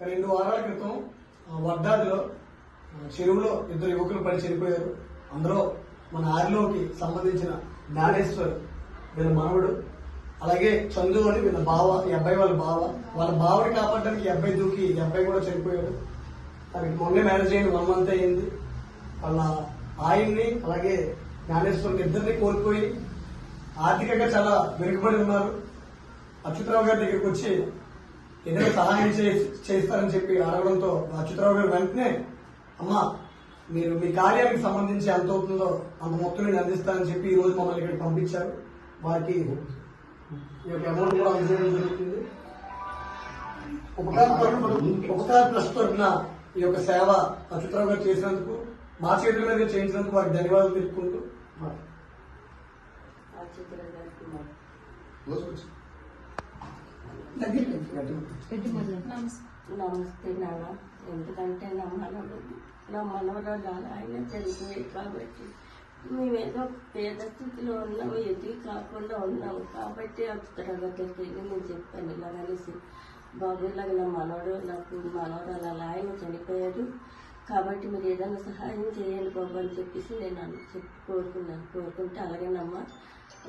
2 వారాల క్రితం వడ్డాదిలో చెరువులో 2 యువకులు పడి చనిపోయారు. అందులో మన ఆరిలోకి సంబంధించిన జ్ఞానేశ్వర్ వీళ్ళ మనవడు, అలాగే చందు అని వీళ్ళ బావ, ఈ అబ్బాయి వాళ్ళ బావని కాపాడడానికి ఈ అబ్బాయి దూకి ఈ అబ్బాయి కూడా చనిపోయాడు. తనకి మొన్నే మ్యారేజ్ అయింది, 1 month అయింది. వాళ్ళ ఆయన్ని అలాగే జ్ఞానేశ్వరుని ఇద్దరిని కోల్పోయి ఆర్థికంగా చాలా వెనుకబడి ఉన్నారు. అచ్యుతరావు గారి దగ్గరికి వచ్చి ఏదైనా సహాయం చేస్తారని చెప్పి అడగడంతో అచ్యుతరావు గారు వెంటనే అమ్మా మీరు మీ కార్యానికి సంబంధించి ఎంత అవుతుందో అంత మొత్తం నేను అందిస్తానని చెప్పి ఈ రోజు మమ్మల్ని ఇక్కడికి పంపించారు. వారికి ఈ యొక్క అమౌంట్ కూడా అందజేయడం జరుగుతుంది. ఉపకార ట్రస్ట్ తరఫున ఈ యొక్క సేవ అచ్యుతరావు గారు చేసినందుకు, మా చేతుల మీద చేయించినందుకు వారికి ధన్యవాదాలు తెలుపుకుంటూ నమస్తే నాన్న. ఎందుకంటే నా మనవరాలు ఆయన చనిపోయాయి కాబట్టి మేమేదో పేద స్థితిలో ఉన్నాము, ఎదిగి కాకుండా ఉన్నాము కాబట్టి అచ్యుతరావుకి నేను చెప్పాను ఇలాగనేసి, బాబు ఇలాగ నా మనవరాలు అలా ఆయన చనిపోయాడు కాబట్టి మీరు ఏదైనా సహాయం చేయాలి బాబు అని చెప్పేసి నేను కోరుకుంటే అలాగేనమ్మా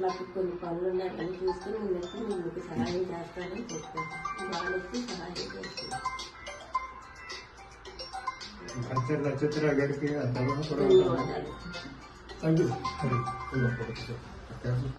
నాకు కొన్ని పనులు ఉన్నాయి అని చూసుకుని నేను మీకు సహాయం చేస్తానని చెప్పాను. వాళ్ళకి సహాయం చేస్తున్నాను. ధన్యవాదాలు.